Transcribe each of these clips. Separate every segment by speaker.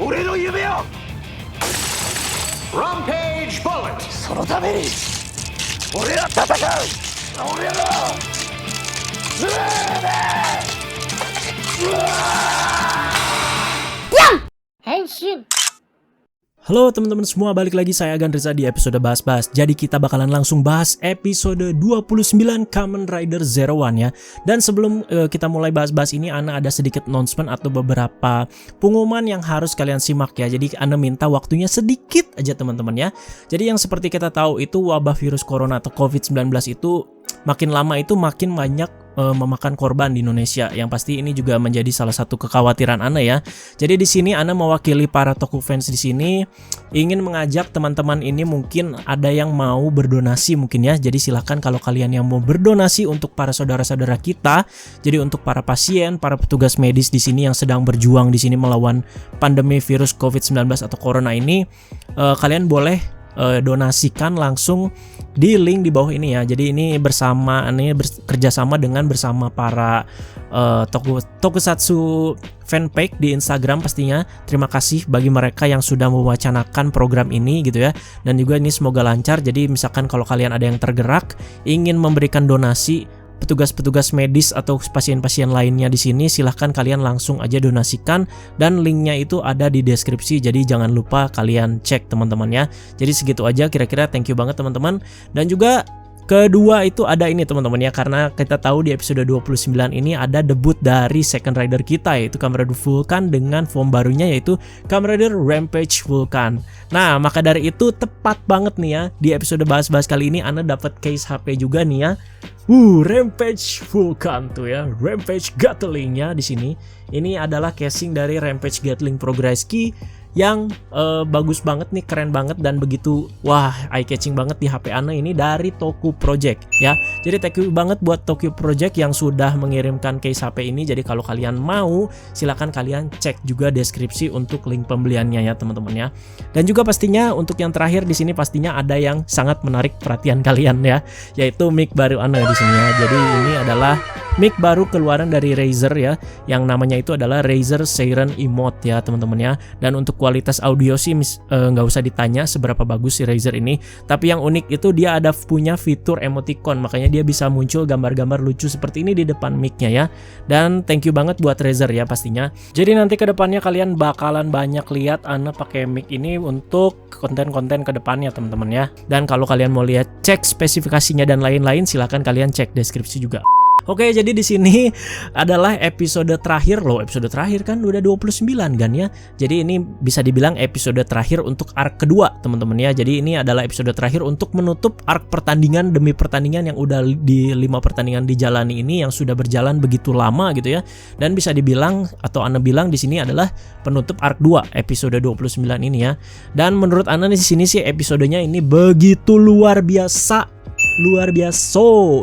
Speaker 1: 俺の夢を
Speaker 2: Rampage Bullet.
Speaker 1: そのために俺は戦う。俺の夢。
Speaker 3: Henshin.
Speaker 4: Halo teman-teman semua, balik lagi saya Agan Riza di episode bahas-bahas. Jadi kita bakalan langsung bahas episode 29 Kamen Rider Zero One ya. Dan sebelum kita mulai bahas-bahas ini, Ana ada sedikit announcement atau beberapa pengumuman yang harus kalian simak ya. Jadi Ana minta waktunya sedikit aja teman-teman ya. Jadi yang seperti kita tahu itu wabah virus corona atau COVID-19 itu makin lama itu makin banyak memakan korban di Indonesia. Yang pasti ini juga menjadi salah satu kekhawatiran Ana ya. Jadi di sini Ana mewakili para Toku fans di sini ingin mengajak teman-teman ini, mungkin ada yang mau berdonasi mungkin ya. Jadi silahkan kalau kalian yang mau berdonasi untuk para saudara-saudara kita. Jadi untuk para pasien, para petugas medis di sini yang sedang berjuang di sini melawan pandemi virus COVID-19 atau corona ini, kalian boleh donasikan langsung di link di bawah ini ya. Jadi ini kerjasama dengan bersama para Tokusatsu fanpage di Instagram pastinya. Terima kasih bagi mereka yang sudah mewacanakan program ini gitu ya. Dan juga ini semoga lancar. Jadi misalkan kalau kalian ada yang tergerak ingin memberikan donasi petugas-petugas medis atau pasien-pasien lainnya di sini, silahkan kalian langsung aja donasikan dan linknya itu ada di deskripsi. Jadi jangan lupa kalian cek teman-teman ya. Jadi segitu aja kira-kira, thank you banget teman-teman. Dan juga kedua itu ada ini teman-teman ya, karena kita tahu di episode 29 ini ada debut dari second rider kita, yaitu Kamen Rider Vulcan dengan form barunya yaitu Kamen Rider Rampage Vulcan. Nah maka dari itu tepat banget nih ya, di episode bahas-bahas kali ini Ana dapat case HP juga nih ya. Rampage Vulcan tuh ya, Rampage Gatling-nya di sini. Ini adalah casing dari Rampage Gatling Progress Key yang bagus banget nih, keren banget dan begitu wah eye catching banget di HP Ana ini dari Toku Project ya. Jadi thank you banget buat Toku Project yang sudah mengirimkan case HP ini. Jadi kalau kalian mau silakan kalian cek juga deskripsi untuk link pembeliannya ya teman-teman ya. Dan juga pastinya untuk yang terakhir di sini pastinya ada yang sangat menarik perhatian kalian ya, yaitu mic baru Ana di sini ya. Jadi ini adalah mic baru keluaran dari Razer ya, yang namanya itu adalah Razer Seiren Emote ya teman-teman ya. Dan untuk kualitas audio sih nggak usah ditanya seberapa bagus si Razer ini, tapi yang unik itu dia ada punya fitur emoticon, makanya dia bisa muncul gambar-gambar lucu seperti ini di depan mic-nya ya. Dan thank you banget buat Razer ya pastinya. Jadi nanti kedepannya kalian bakalan banyak lihat Ana pakai mic ini untuk konten-konten kedepannya teman-teman ya. Dan kalau kalian mau lihat cek spesifikasinya dan lain-lain, silahkan kalian cek deskripsi juga. Oke, jadi di sini adalah episode terakhir loh. Episode terakhir kan udah 29 kan ya. Jadi ini bisa dibilang episode terakhir untuk arc kedua teman-teman ya. Jadi ini adalah episode terakhir untuk menutup arc pertandingan demi pertandingan yang udah di 5 pertandingan dijalani ini, yang sudah berjalan begitu lama gitu ya. Dan bisa dibilang atau Ana bilang di sini adalah penutup arc 2 episode 29 ini ya. Dan menurut Ana di sini sih episodenya ini begitu luar biasa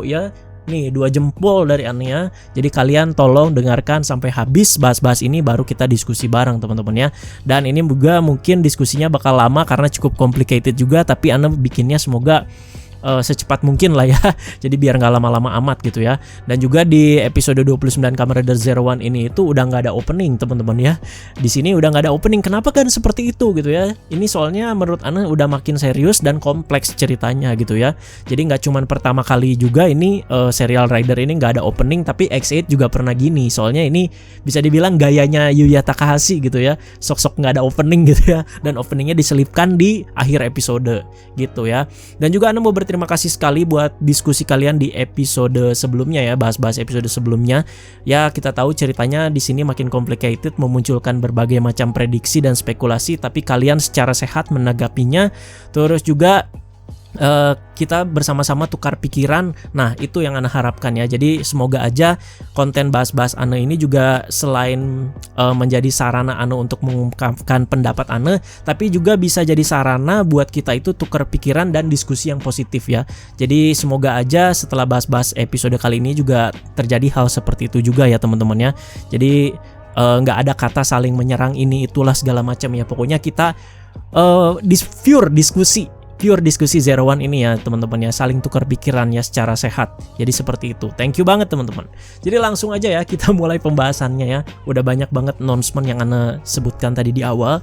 Speaker 4: ya. Nih 2 jempol dari Ania. Jadi kalian tolong dengarkan sampai habis bahas-bahas ini, baru kita diskusi bareng teman-teman ya. Dan ini juga mungkin diskusinya bakal lama karena cukup complicated juga, tapi Ana bikinnya semoga secepat mungkin lah ya. Jadi biar nggak lama-lama amat gitu ya. Dan juga di episode 29 Kamen Rider Zero One ini itu udah nggak ada opening teman-teman ya. Di sini udah nggak ada opening. Kenapa kan seperti itu gitu ya? Ini soalnya menurut Ana udah makin serius dan kompleks ceritanya gitu ya. Jadi nggak cuman pertama kali juga ini serial Rider ini nggak ada opening, tapi X8 juga pernah gini. Soalnya ini bisa dibilang gayanya Yuya Takahashi gitu ya. Sok-sok nggak ada opening gitu ya. Dan openingnya diselipkan di akhir episode gitu ya. Dan juga Ana mau berterima kasih sekali buat diskusi kalian di episode sebelumnya ya, bahas-bahas episode sebelumnya. Ya kita tahu ceritanya di sini makin complicated, memunculkan berbagai macam prediksi dan spekulasi, tapi kalian secara sehat menanggapinya. Terus juga kita bersama-sama tukar pikiran. Nah itu yang Ana harapkan ya. Jadi semoga aja konten bahas-bahas Ana ini juga selain menjadi sarana Ana untuk mengungkapkan pendapat Ana, tapi juga bisa jadi sarana buat kita itu tukar pikiran dan diskusi yang positif ya. Jadi semoga aja setelah bahas-bahas episode kali ini juga terjadi hal seperti itu juga ya teman-teman ya. Jadi nggak ada kata saling menyerang ini itulah segala macam ya. Pokoknya kita pure diskusi pure diskusi Zero One ini ya teman-teman ya, saling tukar pikiran ya secara sehat. Jadi seperti itu. Thank you banget teman-teman. Jadi langsung aja ya kita mulai pembahasannya ya. Udah banyak banget announcement yang Ana sebutkan tadi di awal.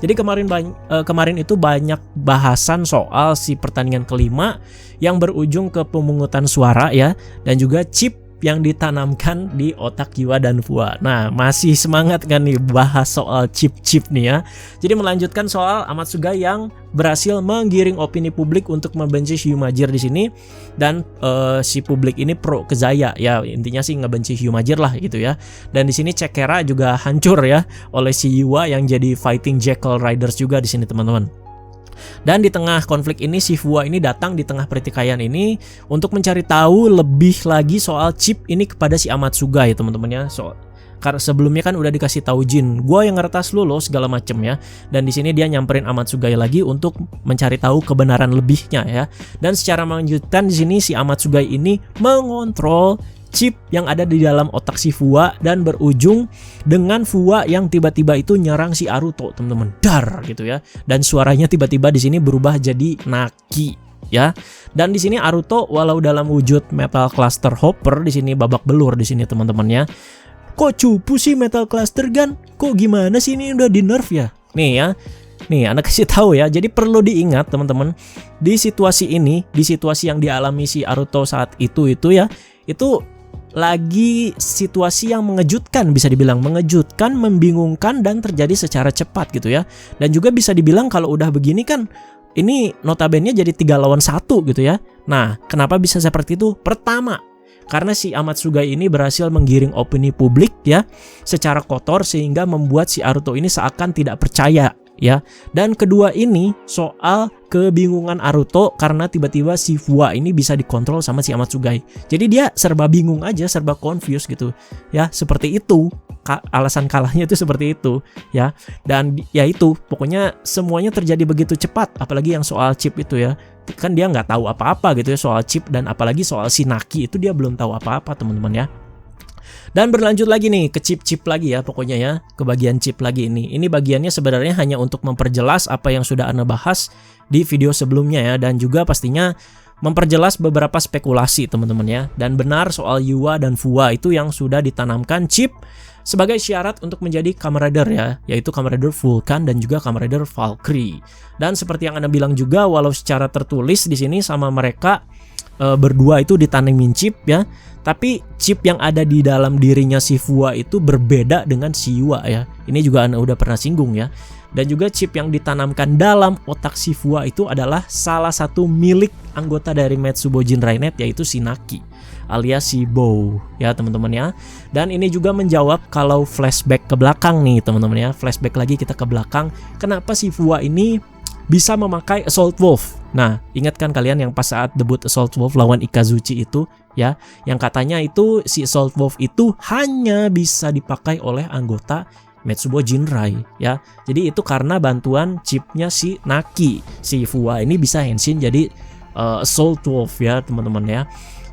Speaker 4: Jadi kemarin itu banyak bahasan soal si pertandingan kelima yang berujung ke pemungutan suara ya, dan juga chip yang ditanamkan di otak Yua dan Fua. Nah, masih semangat kan nih bahas soal chip-chip nih ya. Jadi melanjutkan soal Amatsuga yang berhasil menggiring opini publik untuk membenci Hyumajir di sini, dan si publik ini pro ke Zaya ya, intinya sih ngebenci Hyumajir lah gitu ya. Dan di sini Cekera juga hancur ya oleh si Yua yang jadi fighting Jackal Riders juga di sini teman-teman. Dan di tengah konflik ini si Fua ini datang di tengah pertikaian ini untuk mencari tahu lebih lagi soal chip ini kepada si Amatsuga ya teman-teman ya. Karena sebelumnya kan udah dikasih tahu Jin, gua yang ngeretas lu loh segala macem ya. Dan di sini dia nyamperin Amatsuga lagi untuk mencari tahu kebenaran lebihnya ya. Dan secara melanjutkan di sini si Amatsuga ini mengontrol chip yang ada di dalam otak si Fua, dan berujung dengan Fua yang tiba-tiba itu nyerang si Aruto, teman-teman. Dar gitu ya. Dan suaranya tiba-tiba di sini berubah jadi Naki ya. Dan di sini Aruto walau dalam wujud Metal Cluster Hopper di sini babak belur di sini teman-teman ya. Kok cupu sih Metal Cluster Gun? Kok gimana sih ini udah di nerf ya? Nih ya. Nih, Anda kasih tahu ya. Jadi perlu diingat teman-teman, di situasi ini, di situasi yang dialami si Aruto saat itu ya, itu lagi situasi yang mengejutkan, bisa dibilang mengejutkan, membingungkan, dan terjadi secara cepat gitu ya. Dan juga bisa dibilang kalau udah begini kan ini notabene jadi 3 lawan 1 gitu ya. Nah, kenapa bisa seperti itu? Pertama, karena si Amatsuga ini berhasil menggiring opini publik ya secara kotor sehingga membuat si Aruto ini seakan tidak percaya ya. Dan kedua ini soal kebingungan Aruto karena tiba-tiba si Fua ini bisa dikontrol sama si Amatsugai. Jadi dia serba bingung aja, serba confused gitu ya. Seperti itu alasan kalahnya itu seperti itu ya. Dan ya itu pokoknya semuanya terjadi begitu cepat, apalagi yang soal chip itu ya. Kan dia nggak tahu apa-apa gitu ya soal chip, dan apalagi soal si Naki itu dia belum tahu apa-apa teman-teman ya. Dan berlanjut lagi nih ke chip-chip lagi ya, pokoknya ya, ke bagian chip lagi ini. Ini bagiannya sebenarnya hanya untuk memperjelas apa yang sudah Anda bahas di video sebelumnya ya, dan juga pastinya memperjelas beberapa spekulasi teman-teman ya. Dan benar soal Yua dan Fua itu yang sudah ditanamkan chip sebagai syarat untuk menjadi Kamen Rider ya, yaitu Kamen Rider Vulcan dan juga Kamen Rider Valkyrie. Dan seperti yang Anda bilang juga, walau secara tertulis di sini sama mereka berdua itu ditanamin chip ya, tapi chip yang ada di dalam dirinya si Fua itu berbeda dengan si Yua ya. Ini juga Anda udah pernah singgung ya. Dan juga chip yang ditanamkan dalam otak si Fua itu adalah salah satu milik anggota dari Metsubojin Rainet, yaitu si Naki alias si Bow ya teman-teman ya. Dan ini juga menjawab kalau flashback ke belakang nih teman-teman ya. Flashback lagi kita ke belakang, kenapa si Fua ini bisa memakai Assault Wolf. Nah, ingat kan kalian yang pas saat debut Assault Wolf lawan Ikazuchi itu ya, yang katanya itu si Assault Wolf itu hanya bisa dipakai oleh anggota Metsubojin Rai ya. Jadi itu karena bantuan chipnya si Naki. Si Fua ini bisa henshin jadi Assault Wolf ya teman-teman ya.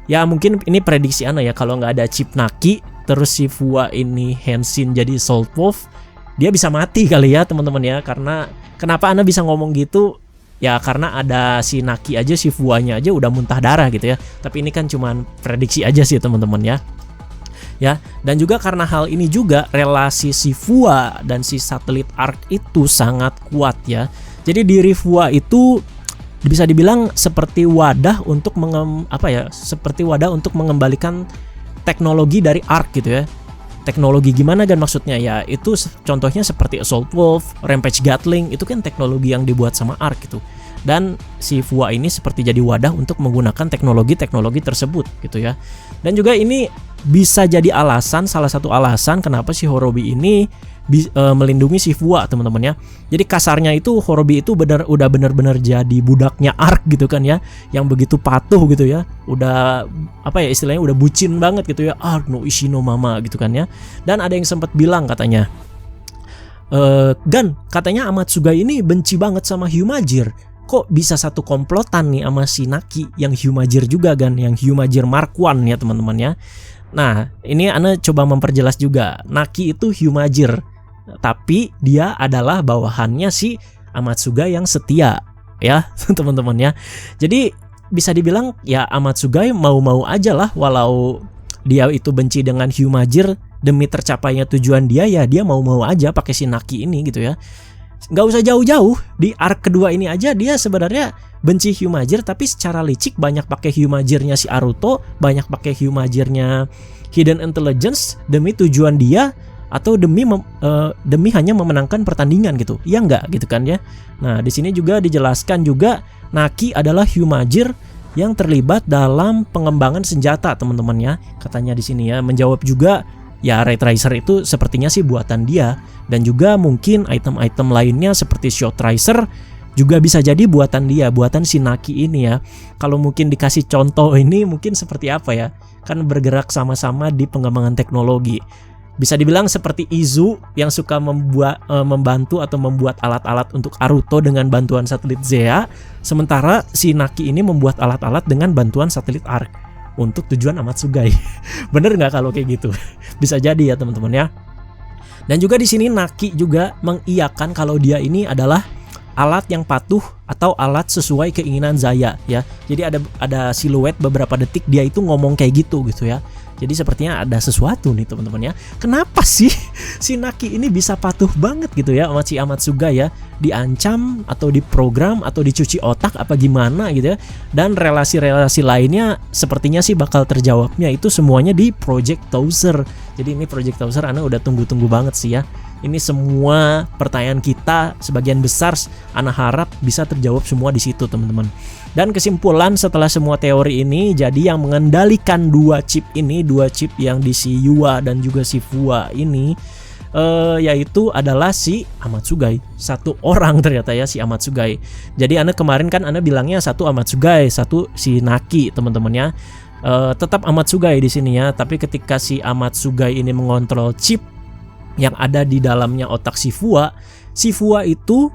Speaker 4: Ya mungkin ini prediksi Ana ya, kalau nggak ada chip Naki terus si Fua ini henshin jadi Assault Wolf, dia bisa mati kali ya teman-teman ya. Karena kenapa Ana bisa ngomong gitu? Ya karena ada si Naki aja, si Fuanya aja udah muntah darah gitu ya. Tapi ini kan cuman prediksi aja sih teman-teman ya. Ya, dan juga karena hal ini juga relasi si Fua dan si satelit Ark itu sangat kuat ya. Jadi diri Fua itu bisa dibilang seperti wadah untuk seperti wadah untuk mengembalikan teknologi dari Ark gitu ya. Teknologi gimana kan maksudnya ya, itu contohnya seperti Assault Wolf, Rampage Gatling, itu kan teknologi yang dibuat sama Ark gitu. Dan si Fua ini seperti jadi wadah untuk menggunakan teknologi-teknologi tersebut gitu ya. Dan juga ini bisa jadi alasan, salah satu alasan kenapa si Horobi ini melindungi si Fua teman-teman ya. Jadi kasarnya itu Horobi itu udah benar-benar jadi budaknya Ark gitu kan ya, yang begitu patuh gitu ya. Udah istilahnya udah bucin banget gitu ya, Ark no Ishino mama gitu kan ya. Dan ada yang sempat bilang katanya, Gan, katanya Amatsuga ini benci banget sama Hyumajir. Kok bisa satu komplotan nih sama si Naki yang Hyumajir juga kan, yang Hyumajir Mark 1 ya teman-teman ya. Nah, ini Ana coba memperjelas juga. Naki itu Hyumajir, tapi dia adalah bawahannya si Amatsuga yang setia ya teman-teman ya. Jadi bisa dibilang ya Amatsugai mau-mau aja lah, walau dia itu benci dengan Hyumajir, demi tercapainya tujuan dia ya dia mau-mau aja pakai si Naki ini gitu ya. Nggak usah jauh-jauh, di arc kedua ini aja dia sebenarnya benci Hyumajir, tapi secara licik banyak pakai Hyumajirnya si Aruto, banyak pakai Hyumajirnya Hidden Intelligence demi tujuan dia, atau demi hanya memenangkan pertandingan gitu. Ya enggak gitu kan ya. Nah, di sini juga dijelaskan juga Naki adalah Hyumajir yang terlibat dalam pengembangan senjata, teman-teman ya. Katanya di sini ya, menjawab juga ya Ray Tracer itu sepertinya sih buatan dia, dan juga mungkin item-item lainnya seperti Shot Tracer juga bisa jadi buatan dia, buatan si Naki ini ya. Kalau mungkin dikasih contoh ini mungkin seperti apa ya? Kan bergerak sama-sama di pengembangan teknologi. Bisa dibilang seperti Izu yang suka membantu atau membuat alat-alat untuk Aruto dengan bantuan satelit Zea, sementara si Naki ini membuat alat-alat dengan bantuan satelit Arc untuk tujuan Amatsugai. Bener nggak kalau kayak gitu? Bisa jadi ya teman-teman ya. Dan juga di sini Naki juga mengiyakan kalau dia ini adalah alat yang patuh atau alat sesuai keinginan Zaya ya. Jadi ada siluet beberapa detik dia itu ngomong kayak gitu ya. Jadi sepertinya ada sesuatu nih teman-teman ya. Kenapa sih si Naki ini bisa patuh banget gitu ya sama si Amatsugai ya? Diancam atau diprogram atau dicuci otak apa gimana gitu ya. Dan relasi-relasi lainnya sepertinya sih bakal terjawabnya itu semuanya di Project Towser. Jadi ini Project Towser Ana udah tunggu-tunggu banget sih ya. Ini semua pertanyaan kita sebagian besar Ana harap bisa terjawab semua di situ teman-teman. Dan kesimpulan setelah semua teori ini, jadi yang mengendalikan dua chip yang di si Yua dan juga si Fua ini yaitu adalah si Amatsugai. Satu orang ternyata ya si Amatsugai. Jadi Ana kemarin kan Ana bilangnya satu Amatsugai, satu si Naki teman-teman ya. Tetap Amatsugai di sini ya, tapi ketika si Amatsugai ini mengontrol chip yang ada di dalamnya otak si Fua itu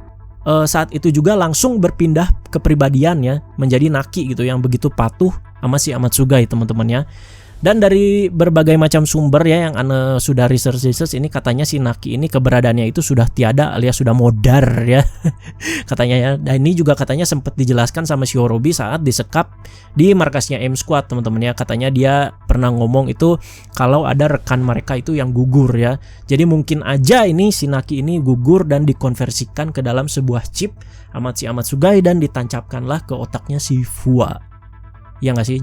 Speaker 4: saat itu juga langsung berpindah kepribadian ya menjadi Naki gitu yang begitu patuh sama si Amatsugai teman-teman ya. Dan dari berbagai macam sumber ya yang Ana sudah research ini katanya si Naki ini keberadaannya itu sudah tiada alias sudah modar ya katanya ya. Dan ini juga katanya sempat dijelaskan sama si Horobi saat disekap di markasnya M Squad teman-teman ya. Katanya dia pernah ngomong itu kalau ada rekan mereka itu yang gugur ya. Jadi mungkin aja ini si Naki ini gugur dan dikonversikan ke dalam sebuah chip sama si Amatsugai dan ditancapkanlah ke otaknya si Fua. Ya nggak sih?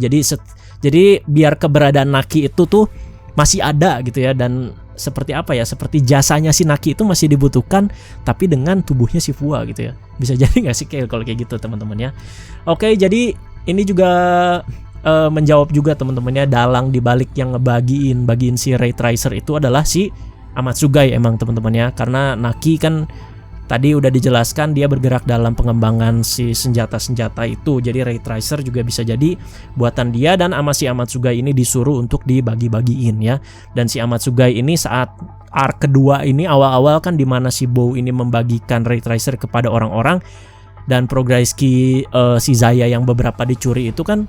Speaker 4: Jadi biar keberadaan Naki itu tuh masih ada gitu ya, dan seperti apa ya? Seperti jasanya si Naki itu masih dibutuhkan tapi dengan tubuhnya si Fua gitu ya. Bisa jadi nggak sih kalau kayak gitu teman-teman ya? Oke, jadi ini juga menjawab juga teman-teman ya, dalang dibalik yang bagiin si Ray Tracer itu adalah si Amatsugai emang teman-teman ya. Karena Naki kan tadi udah dijelaskan dia bergerak dalam pengembangan si senjata-senjata itu. Jadi Ray Tracer juga bisa jadi buatan dia, dan sama si Amatsugai ini disuruh untuk dibagi-bagiin ya. Dan si Amatsugai ini saat arc kedua ini awal-awal kan dimana si Bow ini membagikan Ray Tracer kepada orang-orang, dan progres si Zaya yang beberapa dicuri itu kan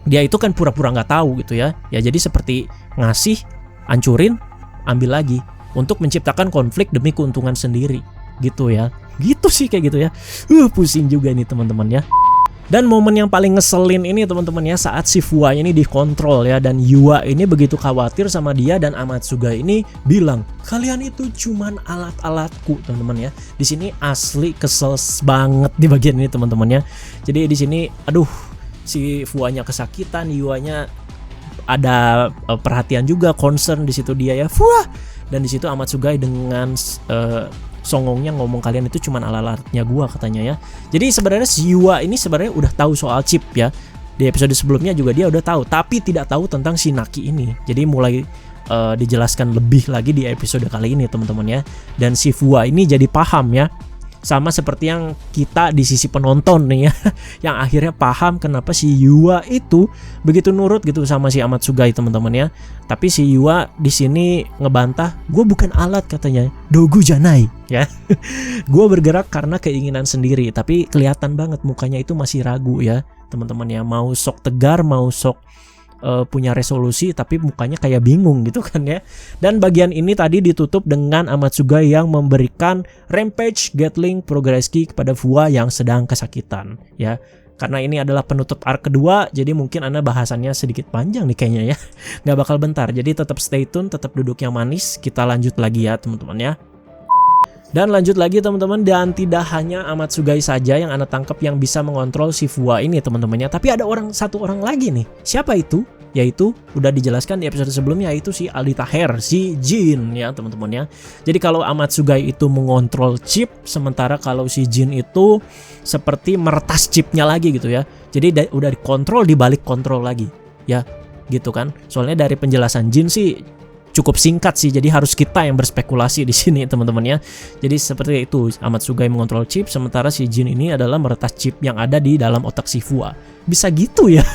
Speaker 4: dia itu kan pura-pura nggak tahu gitu ya. Ya jadi seperti ngasih, hancurin, ambil lagi untuk menciptakan konflik demi keuntungan sendiri. Gitu ya, gitu sih kayak gitu ya. Pusing juga nih teman-teman ya. Dan momen yang paling ngeselin ini teman-teman ya, saat si Fua ini dikontrol ya, dan Yua ini begitu khawatir sama dia, dan Amatsugai ini bilang kalian itu cuman alat-alatku teman-teman ya. Di sini asli kesel banget di bagian ini teman-teman ya. Jadi di sini aduh, si Fuanya kesakitan, Yuanya ada perhatian juga, concern di situ dia ya. Fua. Dan di situ Amatsugai dengan songongnya ngomong kalian itu cuman alat-alatnya gua katanya ya. Jadi sebenarnya si Yua ini sebenarnya udah tahu soal chip ya. Di episode sebelumnya juga dia udah tahu, tapi tidak tahu tentang si Naki ini. Jadi mulai dijelaskan lebih lagi di episode kali ini teman-teman ya. Dan si Fua ini jadi paham ya. Sama seperti yang kita di sisi penonton nih ya, yang akhirnya paham kenapa si Yua itu begitu nurut gitu sama si Amatsugai teman-teman ya. Tapi si Yua di sini ngebantah, gue bukan alat katanya, dogu janai ya. Gue bergerak karena keinginan sendiri, tapi kelihatan banget mukanya itu masih ragu ya teman-teman ya. Mau sok tegar, mau sok punya resolusi tapi mukanya kayak bingung gitu kan ya. Dan bagian ini tadi ditutup dengan Amatsugai yang memberikan Rampage Gatling Progress Key kepada Fua yang sedang kesakitan ya. Karena ini adalah penutup arc kedua, jadi mungkin Anda bahasannya sedikit panjang nih kayaknya ya. Nggak bakal bentar, jadi tetap stay tune, tetap duduk yang manis. Kita lanjut lagi ya teman-teman ya. Dan lanjut lagi teman-teman, dan tidak hanya Amatsugai saja yang Anda tangkap yang bisa mengontrol si Fua ini teman-temannya, tapi ada satu orang lagi nih. Siapa itu? Yaitu udah dijelaskan di episode sebelumnya, yaitu si Aldi Taher, si Jin ya teman-teman ya. Jadi kalau Amatsugai itu mengontrol chip, sementara kalau si Jin itu seperti meretas chipnya lagi gitu ya. Jadi udah dikontrol dibalik kontrol lagi ya gitu kan. Soalnya dari penjelasan Jin sih cukup singkat sih, jadi harus kita yang berspekulasi di sini teman-teman ya. Jadi seperti itu, Amatsugai mengontrol chip, sementara si Jin ini adalah meretas chip yang ada di dalam otak si Fua. Bisa gitu ya.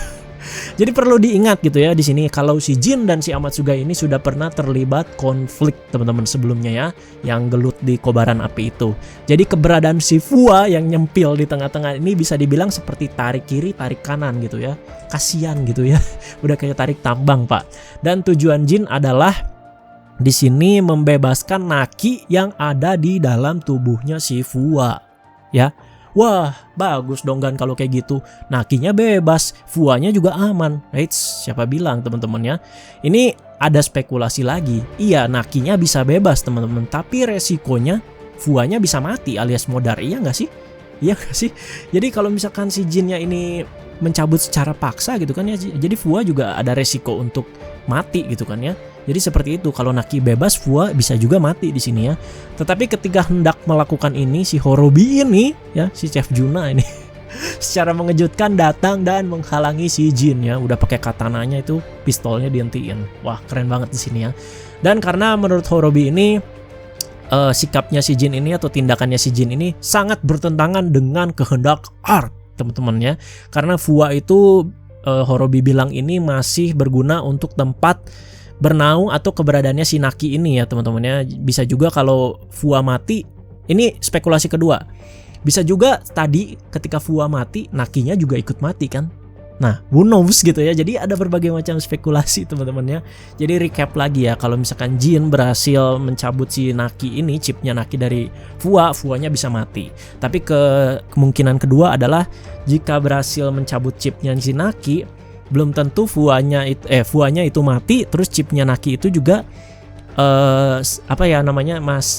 Speaker 4: Jadi perlu diingat gitu ya di sini kalau si Jin dan si Amatsugai ini sudah pernah terlibat konflik teman-teman sebelumnya ya, yang gelut di kobaran api itu. Jadi keberadaan si Fua yang nyempil di tengah-tengah ini bisa dibilang seperti tarik kiri tarik kanan gitu ya. Kasian gitu ya. Udah kayak tarik tambang, Pak. Dan tujuan Jin adalah di sini membebaskan Naki yang ada di dalam tubuhnya si Fua ya. Wah, bagus dong Gan kalau kayak gitu. Nakinya bebas, Fuanya juga aman. Eits, siapa bilang teman-teman ya? Ini ada spekulasi lagi. Iya, Nakinya bisa bebas teman-teman, tapi resikonya Fuanya bisa mati alias modar. Iya nggak sih? Iya nggak sih? Jadi kalau misalkan si Jinnya ini mencabut secara paksa gitu kan ya, jadi Fua juga ada resiko untuk mati gitu kan ya. Jadi seperti itu, kalau Naki bebas, Fua bisa juga mati di sini ya. Tetapi ketika hendak melakukan ini, si Horobi ini ya, si Chef Juna ini secara mengejutkan datang dan menghalangi si Jin ya. Udah pakai katananya itu, pistolnya dihentiin. Wah, keren banget di sini ya. Dan karena menurut Horobi ini sikapnya si Jin ini atau tindakannya si Jin ini sangat bertentangan dengan kehendak Arc, teman-teman ya. Karena Fua itu Horobi bilang ini masih berguna untuk tempat bernaung atau keberadaannya si Naki ini ya teman-teman ya. Bisa juga kalau Fua mati, ini spekulasi kedua, bisa juga tadi ketika Fua mati Nakinya juga ikut mati kan. Nah, who knows gitu ya. Jadi ada berbagai macam spekulasi teman-teman ya. Jadi recap lagi ya, kalau misalkan Jin berhasil mencabut si Naki ini, chipnya Naki dari Fuanya bisa mati. Tapi kemungkinan kedua adalah jika berhasil mencabut chipnya si Naki, belum tentu Fuanya itu mati, terus chipnya Naki itu juga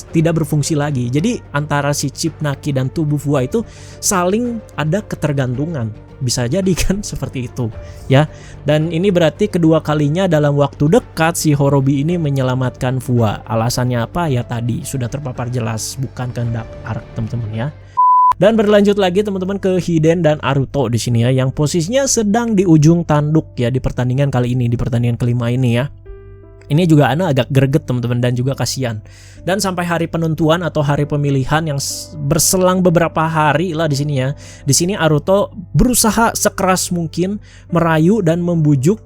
Speaker 4: tidak berfungsi lagi. Jadi antara si chip Naki dan tubuh Fua itu saling ada ketergantungan. Bisa jadi kan seperti itu ya. Dan ini berarti kedua kalinya dalam waktu dekat si Horobi ini menyelamatkan Fua. Alasannya apa ya tadi sudah terpapar jelas, bukan kehendak Arc teman-teman ya. Dan berlanjut lagi teman-teman ke Hiden dan Aruto di sini ya, yang posisinya sedang di ujung tanduk ya di pertandingan kali ini, di pertandingan kelima ini ya. Ini juga Ana agak greget teman-teman dan juga kasihan. Dan sampai hari penentuan atau hari pemilihan yang berselang beberapa hari lah di sini ya. Di sini Aruto berusaha sekeras mungkin merayu dan membujuk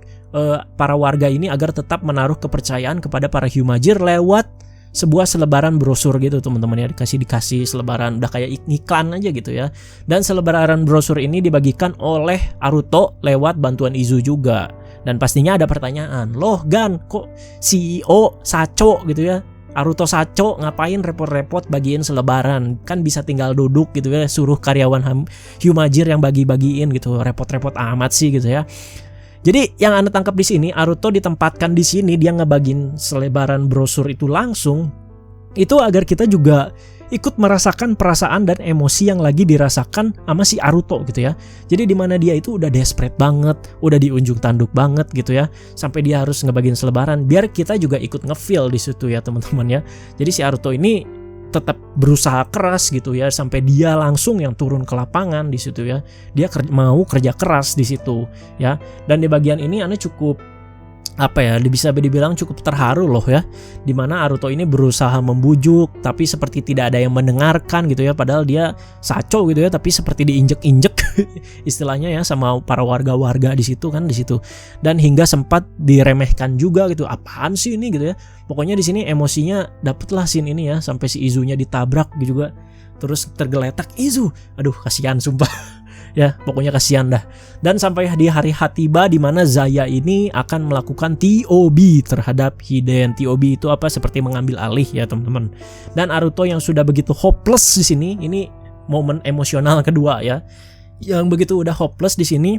Speaker 4: para warga ini agar tetap menaruh kepercayaan kepada para Hyumajir lewat sebuah selebaran brosur gitu teman-teman ya, dikasih selebaran udah kayak iklan aja gitu ya. Dan selebaran brosur ini dibagikan oleh Aruto lewat bantuan Izu juga. Dan pastinya ada pertanyaan, loh Gan, kok CEO Sacho gitu ya, Aruto Sacho ngapain repot-repot bagiin selebaran, kan bisa tinggal duduk gitu ya, suruh karyawan Hyumajir yang bagi-bagiin gitu, repot-repot amat sih gitu ya. Jadi yang Anda tangkap di sini, Aruto ditempatkan di sini, dia ngebagiin selebaran brosur itu langsung, itu agar kita juga ikut merasakan perasaan dan emosi yang lagi dirasakan sama si Aruto gitu ya. Jadi dimana dia itu udah desperate banget, udah di ujung tanduk banget gitu ya, sampai dia harus ngebagiin selebaran, biar kita juga ikut ngefeel di situ ya teman-teman ya. Jadi si Aruto ini tetap berusaha keras gitu ya, sampai dia langsung yang turun ke lapangan di situ ya. Dia mau kerja keras di situ ya. Dan di bagian ini Anda cukup bisa dibilang cukup terharu loh ya, dimana Aruto ini berusaha membujuk tapi seperti tidak ada yang mendengarkan gitu ya, padahal dia Sacho gitu ya, tapi seperti diinjek-injek istilahnya ya sama para warga-warga di situ kan, dan hingga sempat diremehkan juga gitu, apaan sih ini gitu ya. Pokoknya di sini emosinya dapetlah scene ini ya, sampai si Izunya ditabrak gitu juga, terus tergeletak Izu, aduh kasihan sumpah. Ya, pokoknya kasihan dah. Dan sampai di hari H tiba di mana Zaya ini akan melakukan TOB terhadap Hiden. TOB itu apa? Seperti mengambil alih ya, teman-teman. Dan Aruto yang sudah begitu hopeless di sini, ini momen emosional kedua ya. Yang begitu udah hopeless di sini,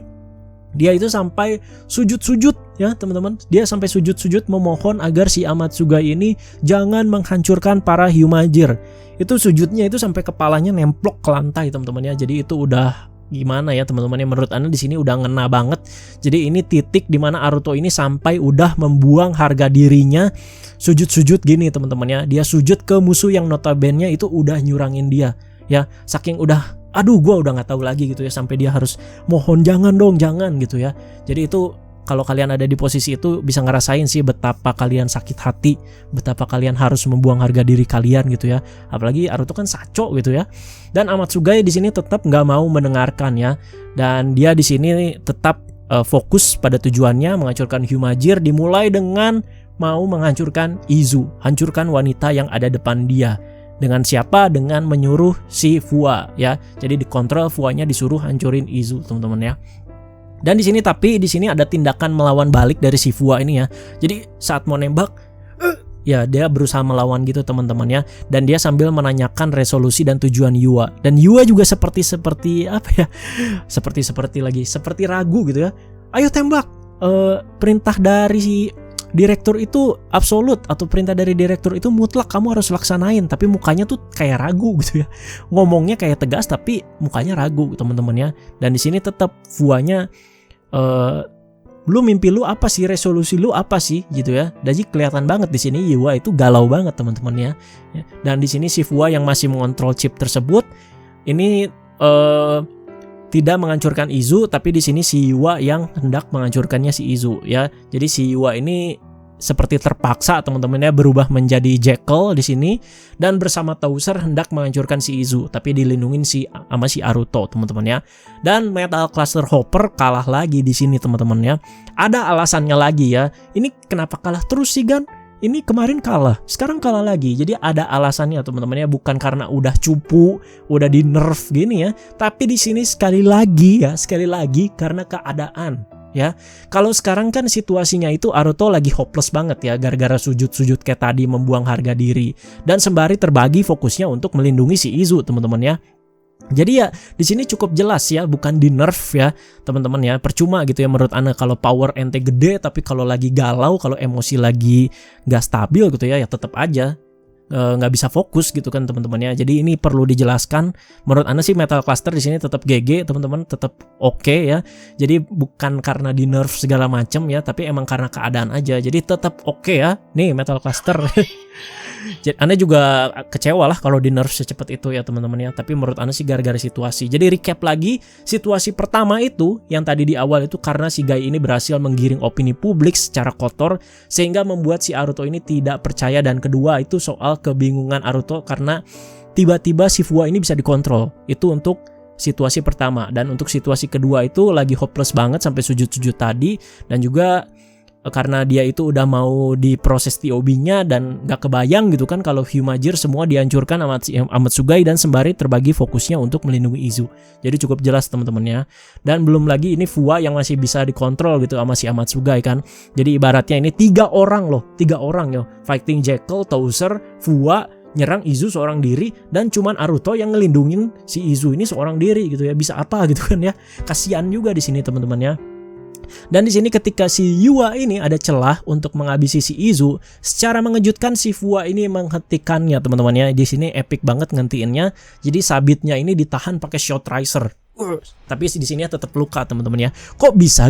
Speaker 4: dia itu sampai sujud-sujud ya, teman-teman. Dia sampai sujud-sujud memohon agar si Amatsugai ini jangan menghancurkan para Hyumager. Itu sujudnya itu sampai kepalanya nemplok ke lantai, teman-teman ya. Jadi itu udah gimana ya, teman-teman ya, menurut Anda di sini udah ngena banget. Jadi ini titik di mana Aruto ini sampai udah membuang harga dirinya, sujud-sujud gini, teman-teman ya. Dia sujud ke musuh yang notabene itu udah nyurangin dia ya. Saking udah, aduh gue udah nggak tahu lagi gitu ya, sampai dia harus mohon jangan dong, jangan gitu ya. Jadi itu kalau kalian ada di posisi itu bisa ngerasain sih betapa kalian sakit hati, betapa kalian harus membuang harga diri kalian gitu ya. Apalagi Aruto kan saco gitu ya. Dan Amatsugai di sini tetap nggak mau mendengarkan ya. Dan dia di sini tetap fokus pada tujuannya menghancurkan Hyumager, dimulai dengan mau menghancurkan Izu, hancurkan wanita yang ada depan dia. Dengan siapa? Dengan menyuruh si Fua ya. Jadi dikontrol, Fuanya disuruh hancurin Izu, teman-teman ya. Dan di sini ada tindakan melawan balik dari si Fua ini ya. Jadi saat mau nembak, ya dia berusaha melawan gitu, teman-teman ya. Dan dia sambil menanyakan resolusi dan tujuan Yua. Dan Yua juga seperti apa ya? Seperti ragu gitu ya. Ayo tembak. Perintah dari si direktur itu absolut, atau perintah dari direktur itu mutlak, kamu harus laksanain. Tapi mukanya tuh kayak ragu gitu ya. Ngomongnya kayak tegas tapi mukanya ragu, teman-teman ya. Dan di sini tetap Fuanya, lu mimpi lu apa sih, resolusi lu apa sih gitu ya. Jadi kelihatan banget di sini Yua itu galau banget, teman-teman ya. Dan di sini si Fua yang masih mengontrol chip tersebut ini tidak menghancurkan Izu, tapi di sini si Yua yang hendak menghancurkannya si Izu ya. Jadi si Yua ini seperti terpaksa, teman-teman ya, berubah menjadi Jekyll di sini dan bersama Tauser hendak menghancurkan si Izu, tapi dilindungin sama si Aruto, teman-teman ya. Dan Metal Cluster Hopper kalah lagi di sini, teman-teman ya. Ada alasannya lagi ya. Ini kenapa kalah terus sih, Gan? Ini kemarin kalah, sekarang kalah lagi. Jadi ada alasannya, teman-teman ya, bukan karena udah cupu, udah di nerf gini ya. Tapi di sini sekali lagi karena keadaan ya. Kalau sekarang kan situasinya itu Aruto lagi hopeless banget ya, gara-gara sujud-sujud kayak tadi, membuang harga diri, dan sembari terbagi fokusnya untuk melindungi si Izu, teman-teman ya. Jadi ya di sini cukup jelas ya, bukan di nerf ya, teman-teman ya. Percuma gitu ya menurut Anda kalau power ente gede, tapi kalau lagi galau, kalau emosi lagi gak stabil gitu ya, ya tetap aja nggak bisa fokus gitu kan, teman-teman ya. Jadi ini perlu dijelaskan. Menurut Anda sih Metal Cluster di sini tetap GG, teman-teman, tetap oke ya. Jadi bukan karena di nerf segala macam ya, tapi emang karena keadaan aja. Jadi tetap oke ya. Nih Metal Cluster. Jadi Anda juga kecewa lah kalau di nerf secepat itu ya, teman-teman ya. Tapi menurut Anda sih gara-gara situasi. Jadi recap lagi, situasi pertama itu yang tadi di awal itu karena si Gai ini berhasil menggiring opini publik secara kotor sehingga membuat si Aruto ini tidak percaya. Dan kedua itu soal kebingungan Aruto karena tiba-tiba si Fua ini bisa dikontrol. Itu untuk situasi pertama. Dan untuk situasi kedua itu lagi hopeless banget sampai sujud-sujud tadi. Dan juga karena dia itu udah mau diproses TOB-nya dan gak kebayang gitu kan kalau Hyumager semua dihancurkan sama Amatsugai dan sembari terbagi fokusnya untuk melindungi Izu. Jadi cukup jelas, teman-teman ya. Dan belum lagi ini Fua yang masih bisa dikontrol gitu sama si Amatsugai kan. Jadi ibaratnya ini 3 orang yo. Fighting Jekyll, Tauser, Fua, nyerang Izu seorang diri, dan cuman Aruto yang ngelindungin si Izu ini seorang diri gitu ya. Bisa apa gitu kan ya. Kasihan juga di sini, teman-teman ya. Dan di sini ketika si Yua ini ada celah untuk menghabisi si Izu, secara mengejutkan si Fua ini menghentikannya, teman-teman ya. Di sini epic banget ngentiinnya. Jadi sabitnya ini ditahan pakai shot riser. Tapi di sini tetap luka, teman-teman ya. Kok bisa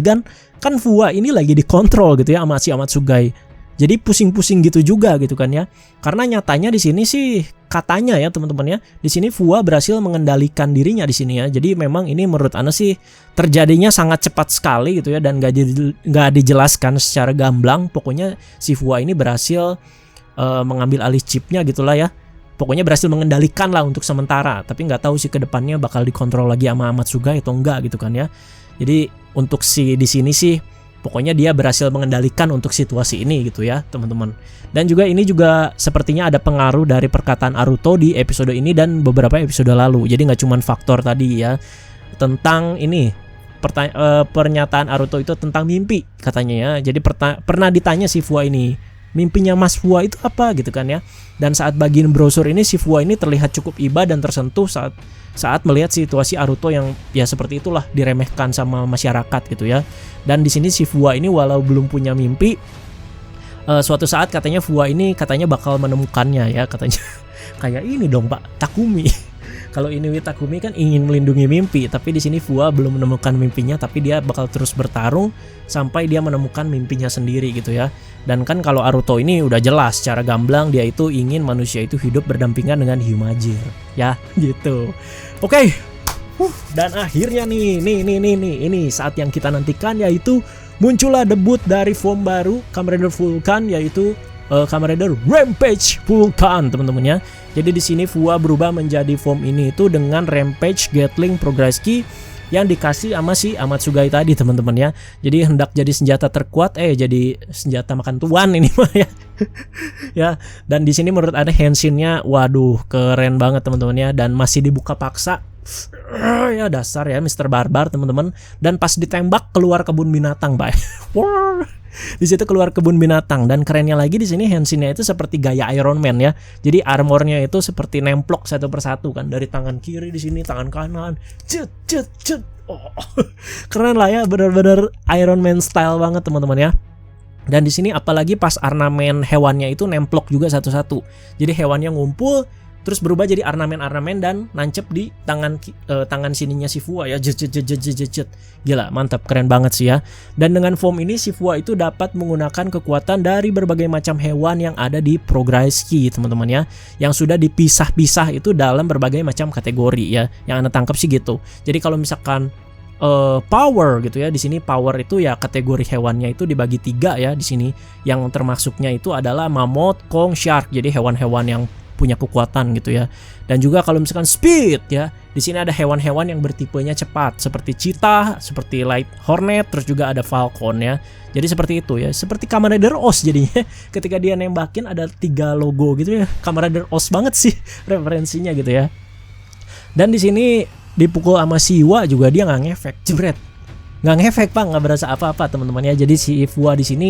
Speaker 4: kan Fua ini lagi dikontrol gitu ya sama si Amatsugai. Jadi pusing-pusing gitu juga gitu kan ya. Karena nyatanya di sini sih katanya ya, teman-teman ya, di sini Fua berhasil mengendalikan dirinya di sini ya. Jadi memang ini menurut Anda sih terjadinya sangat cepat sekali gitu ya, dan gak dijelaskan secara gamblang. Pokoknya si Fua ini berhasil mengambil alih chipnya gitulah ya. Pokoknya berhasil mengendalikan lah untuk sementara. Tapi nggak tahu sih ke depannya bakal dikontrol lagi sama Amatsugai atau enggak gitu kan ya. Jadi untuk si di sini sih pokoknya dia berhasil mengendalikan untuk situasi ini gitu ya, teman-teman. Dan juga ini juga sepertinya ada pengaruh dari perkataan Aruto di episode ini dan beberapa episode lalu. Jadi nggak cuma faktor tadi ya, tentang ini pernyataan Aruto itu tentang mimpi katanya ya. Jadi pernah ditanya si Fua ini, mimpinya Mas Fua itu apa gitu kan ya. Dan saat bagian brosur ini si Fua ini terlihat cukup iba dan tersentuh saat melihat situasi Aruto yang ya seperti itulah, diremehkan sama masyarakat gitu ya. Dan di sini si Fua ini walau belum punya mimpi, suatu saat katanya Fua ini katanya bakal menemukannya ya katanya. Kayak ini dong Pak, Takumi. Kalau Inoue Takumi kan ingin melindungi mimpi, tapi di sini Fua belum menemukan mimpinya, tapi dia bakal terus bertarung sampai dia menemukan mimpinya sendiri gitu ya. Dan kan kalau Aruto ini udah jelas secara gamblang dia itu ingin manusia itu hidup berdampingan dengan Hyumajir ya gitu. Oke. Dan akhirnya ini saat yang kita nantikan, yaitu muncullah debut dari form baru Kamen Rider Vulcan, yaitu Kamen Rider Rampage Vulcan teman-teman ya. Jadi di sini Fua berubah menjadi form ini itu dengan Rampage Gatling Progress Key yang dikasih sama si Amatsugai tadi teman-teman ya. Jadi hendak jadi senjata terkuat jadi senjata makan tuan ini mah ya. Ya, dan di sini menurut ada Henshin-nya waduh keren banget teman-teman ya, dan masih dibuka paksa. Ya dasar ya Mr. Barbar teman-teman. Dan pas ditembak keluar kebun binatang, Pak. Di situ keluar kebun binatang, dan kerennya lagi di sini Henshin-nya itu seperti gaya Iron Man ya. Jadi armornya itu seperti nemplok satu persatu kan, dari tangan kiri di sini, tangan kanan, cet. Oh, keren lah ya, benar-benar Iron Man style banget teman-teman ya. Dan di sini apalagi pas ornamen hewannya itu nemplok juga satu-satu. Jadi hewannya ngumpul terus berubah jadi ornamen-ornamen dan nancep di tangan sininya si Fua ya. Jet. Gila, mantap, keren banget sih ya. Dan dengan form ini si Fua itu dapat menggunakan kekuatan dari berbagai macam hewan yang ada di Progress Key teman-teman ya, yang sudah dipisah-pisah itu dalam berbagai macam kategori ya. Yang Anda tangkap sih gitu. Jadi kalau misalkan power gitu ya, di sini power itu ya kategori hewannya itu dibagi 3 ya di sini. Yang termasuknya itu adalah mammoth, kong, shark. Jadi hewan-hewan yang punya kekuatan gitu ya. Dan juga kalau misalkan speed ya, di sini ada hewan-hewan yang bertipenya cepat seperti cheetah, seperti light hornet, terus juga ada falcon ya. Jadi seperti itu ya, seperti Kamen Rider OS jadinya. Ketika dia nembakin ada 3 logo gitu ya. Kamen Rider OS banget sih referensinya gitu ya. Dan di sini dipukul sama si Iwa juga dia nggak ngefek, jebret. Nggak ngefek Pak, nggak berasa apa-apa teman-teman ya. Jadi si Iwa di sini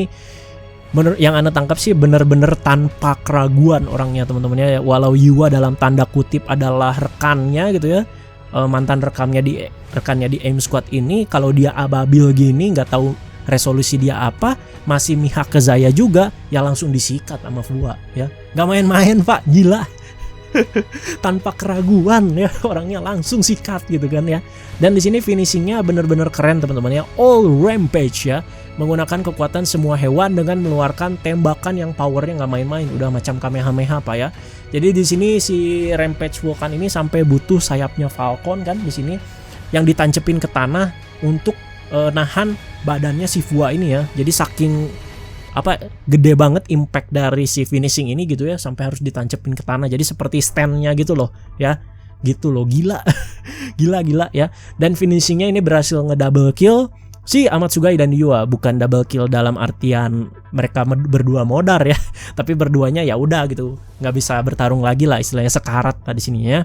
Speaker 4: yang Anda tangkap sih bener-bener tanpa keraguan orangnya teman-teman ya. Walau Yuwa dalam tanda kutip adalah rekannya gitu ya, mantan rekannya di AIM Squad ini, kalau dia ababil gini nggak tahu resolusi dia apa, masih mihak ke Zaya juga ya, langsung disikat sama Fua ya. Nggak main-main Pak, gila. Tanpa keraguan ya, orangnya langsung sikat gitu kan ya. Dan di sini finishingnya bener-bener keren teman-teman ya. All Rampage ya, menggunakan kekuatan semua hewan dengan mengeluarkan tembakan yang powernya nggak main-main, udah macam Kamehameha Pak ya. Jadi di sini si Rampage Vulcan ini sampai butuh sayapnya Falcon kan di sini, yang ditancepin ke tanah untuk nahan badannya si Fua ini ya. Jadi saking gede banget impact dari si finishing ini gitu ya, sampai harus ditancepin ke tanah. Jadi seperti stand-nya gitu loh ya. Gitu loh, gila. gila ya. Dan finishingnya ini berhasil ngedouble kill si Amatsugai dan Yuwa. Bukan double kill dalam artian mereka berdua modar ya, tapi berduanya ya udah gitu, nggak bisa bertarung lagi lah, istilahnya sekarat tadi sini ya.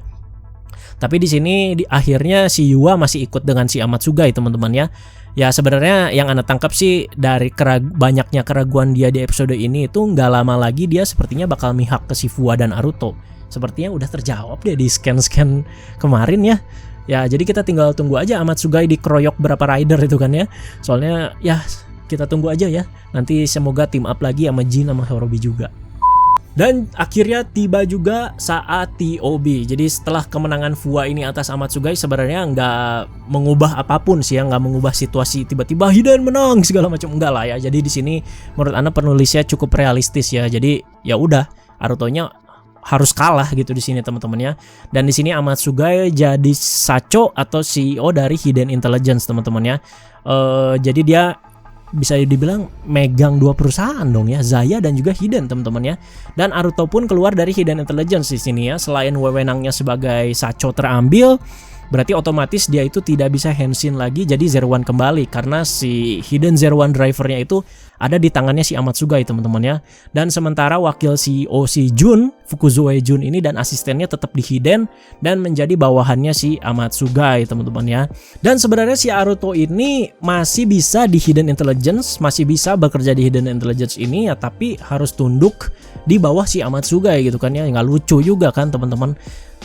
Speaker 4: Tapi di sini akhirnya si Yuwa masih ikut dengan si Amatsugai teman-teman ya. Ya sebenarnya yang Anda tangkap sih dari banyaknya keraguan dia di episode ini itu nggak lama lagi dia sepertinya bakal mihak ke si Fua dan Aruto. Sepertinya udah terjawab deh di scan-scan kemarin ya. Ya jadi kita tinggal tunggu aja Amatsugai dikeroyok berapa rider itu kan ya. Soalnya ya kita tunggu aja ya. Nanti semoga team up lagi sama Jin sama Horobi juga. Dan akhirnya tiba juga saat TOB. Jadi setelah kemenangan Fua ini atas Amatsugai sebenarnya nggak mengubah apapun sih ya, nggak mengubah situasi tiba-tiba Hiden menang segala macam, enggak lah ya. Jadi di sini menurut Anda penulisnya cukup realistis ya. Jadi ya udah Aruto-nya harus kalah gitu di sini teman-teman ya. Dan di sini Amatsugai jadi Sacho atau CEO dari Hiden Intelligence teman-teman ya. Jadi dia bisa dibilang megang 2 perusahaan dong ya, Zaya dan juga Hiden teman-teman ya. Dan Aruto pun keluar dari Hiden Intelligence di sini ya. Selain wewenangnya sebagai Sacho terambil, berarti otomatis dia itu tidak bisa Henshin lagi jadi Zero One kembali karena si Hidden Zero One drivernya itu ada di tangannya si Amatsugai teman-teman ya. Dan sementara wakil CEO si Jun, Fukuzoe Jun ini dan asistennya tetap di Hiden dan menjadi bawahannya si Amatsugai teman-teman ya. Dan sebenarnya si Aruto ini masih bisa di Hidden Intelligence, masih bisa bekerja di Hidden Intelligence ini ya, tapi harus tunduk di bawah si Amatsugai gitu kan ya. Nggak lucu juga kan teman-teman,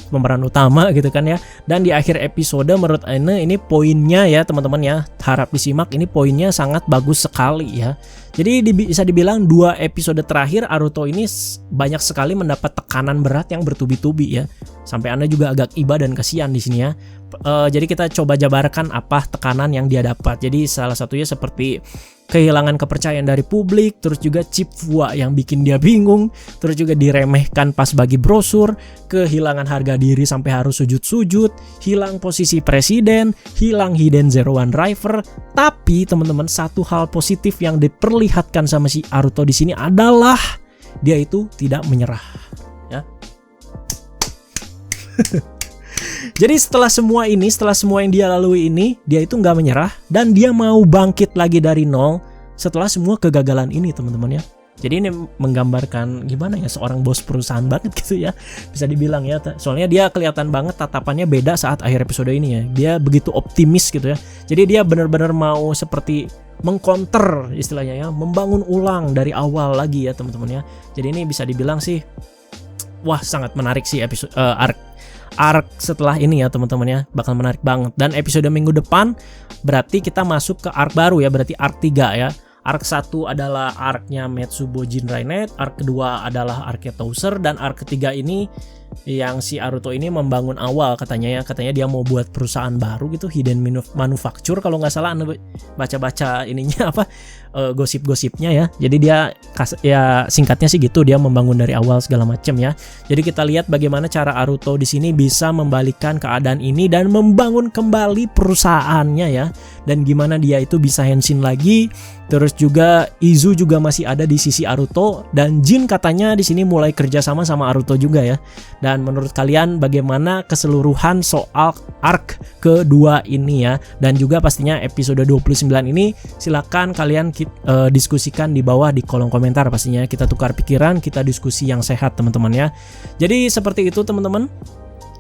Speaker 4: pemeran utama gitu kan ya. Dan di akhir episode menurut ini poinnya ya teman-teman ya, harap disimak, ini poinnya sangat bagus sekali ya. Jadi bisa dibilang 2 episode terakhir Aruto ini banyak sekali mendapat tekanan berat yang bertubi-tubi ya. Sampai Anda juga agak iba dan kasihan di sini ya. Jadi kita coba jabarkan apa tekanan yang dia dapat. Jadi salah satunya seperti kehilangan kepercayaan dari publik, terus juga chip Fua yang bikin dia bingung, terus juga diremehkan pas bagi brosur, kehilangan harga diri sampai harus sujud-sujud, hilang posisi presiden, hilang Hidden Zero One driver. Tapi teman-teman, satu hal positif yang diperlihatkan sama si Aruto di sini adalah dia itu tidak menyerah ya. Jadi setelah semua yang dia lalui ini, dia itu nggak menyerah dan dia mau bangkit lagi dari nol setelah semua kegagalan ini teman-teman ya. Jadi ini menggambarkan gimana ya seorang bos perusahaan banget gitu ya, bisa dibilang ya. Soalnya dia kelihatan banget tatapannya beda saat akhir episode ini ya. Dia begitu optimis gitu ya. Jadi dia benar-benar mau seperti mengcounter istilahnya ya, membangun ulang dari awal lagi ya teman-teman ya. Jadi ini bisa dibilang sih, wah sangat menarik sih episode arc setelah ini ya teman-teman ya, bakal menarik banget. Dan episode minggu depan berarti kita masuk ke arc baru ya, berarti arc 3 ya. Arc 1 adalah arc-nya Metsubo Jinrai Net, arc kedua adalah arc-nya Towser, dan arc ketiga ini yang si Aruto ini membangun awal katanya ya. Katanya dia mau buat perusahaan baru gitu, Hidden Manufacture kalau nggak salah. Anda baca-baca ininya apa, gosip-gosipnya ya. Jadi dia ya singkatnya sih gitu, dia membangun dari awal segala macam ya. Jadi kita lihat bagaimana cara Aruto di sini bisa membalikan keadaan ini dan membangun kembali perusahaannya ya. Dan gimana dia itu bisa Henshin lagi. Terus juga Izu juga masih ada di sisi Aruto, dan Jin katanya di sini mulai kerja sama Aruto juga ya. Dan menurut kalian bagaimana keseluruhan soal arc kedua ini ya? Dan juga pastinya episode 29 ini silakan kalian diskusikan di bawah di kolom komentar pastinya. Kita tukar pikiran, kita diskusi yang sehat teman-teman ya. Jadi seperti itu teman-teman.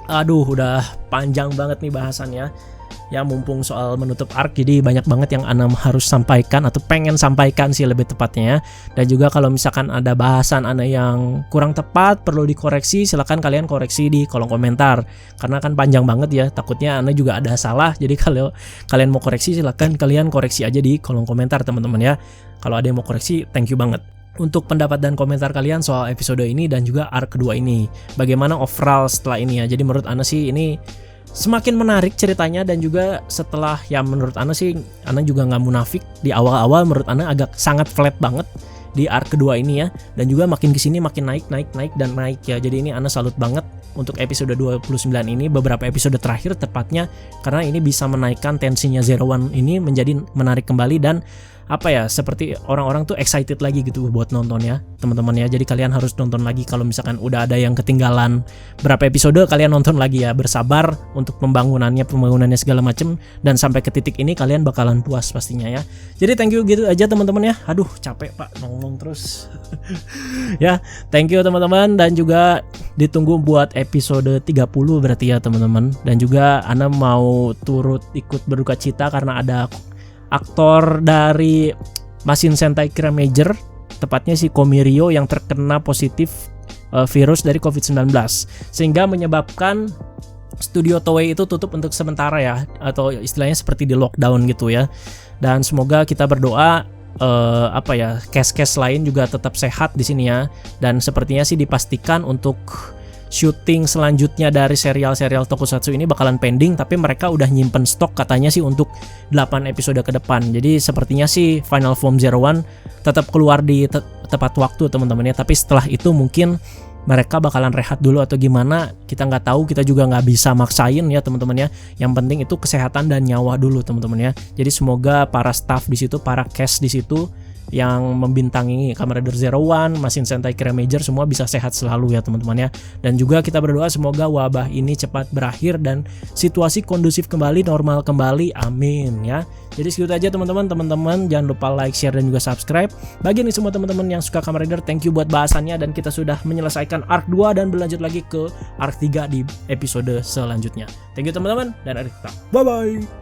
Speaker 4: Aduh udah panjang banget nih bahasannya. Ya mumpung soal menutup arc, jadi banyak banget yang Ana harus sampaikan atau pengen sampaikan sih lebih tepatnya ya. Dan juga kalau misalkan ada bahasan Ana yang kurang tepat perlu dikoreksi, silakan kalian koreksi di kolom komentar. Karena kan panjang banget ya, takutnya Ana juga ada salah. Jadi kalau kalian mau koreksi silakan kalian koreksi aja di kolom komentar teman-teman ya. Kalau ada yang mau koreksi, thank you banget untuk pendapat dan komentar kalian soal episode ini dan juga arc kedua ini. Bagaimana overall setelah ini ya. Jadi menurut Ana sih ini semakin menarik ceritanya, dan juga setelah ya menurut Ana sih, Ana juga nggak munafik, di awal-awal menurut Ana agak sangat flat banget di arc kedua ini ya, dan juga makin kesini makin naik dan naik ya. Jadi ini Ana salut banget untuk episode 29 ini, beberapa episode terakhir tepatnya, karena ini bisa menaikkan tensinya Zero One ini menjadi menarik kembali, dan apa ya, seperti orang-orang tuh excited lagi gitu buat nonton ya teman-teman ya. Jadi kalian harus nonton lagi, kalau misalkan udah ada yang ketinggalan berapa episode, kalian nonton lagi ya, bersabar untuk pembangunannya segala macem, dan sampai ke titik ini kalian bakalan puas pastinya ya. Jadi thank you gitu aja teman-teman ya. Aduh capek pak ngomong terus. Ya thank you teman-teman, dan juga ditunggu buat episode 30 berarti ya teman-teman. Dan juga Ana mau turut ikut berduka cita karena ada aktor dari Masin Sentai Kira Major, tepatnya si Komirio, yang terkena positif virus dari COVID-19, sehingga menyebabkan studio Toei itu tutup untuk sementara ya, atau istilahnya seperti di lockdown gitu ya. Dan semoga kita berdoa case-case lain juga tetap sehat di sini ya. Dan sepertinya sih dipastikan untuk syuting selanjutnya dari serial-serial tokusatsu ini bakalan pending, tapi mereka udah nyimpen stok katanya sih untuk 8 episode ke depan. Jadi sepertinya sih Final Form Zero One tetap keluar di tepat waktu teman-teman ya. Tapi setelah itu mungkin mereka bakalan rehat dulu atau gimana, kita nggak tahu, kita juga nggak bisa maksain ya teman-teman ya. Yang penting itu kesehatan dan nyawa dulu teman-teman ya. Jadi semoga para staff di situ, para cast di situ yang membintangi Kamen Rider Zero One, Mesin Sentai Kira Major semua bisa sehat selalu ya teman-teman ya. Dan juga kita berdoa semoga wabah ini cepat berakhir dan situasi kondusif kembali, normal kembali. Amin ya. Jadi segitu aja teman-teman. Teman-teman jangan lupa like, share dan juga subscribe. Bagi nih semua teman-teman yang suka Kamen Rider, thank you buat bahasannya dan kita sudah menyelesaikan arc 2 dan berlanjut lagi ke arc 3 di episode selanjutnya. Thank you teman-teman dan akhir kita. Bye bye.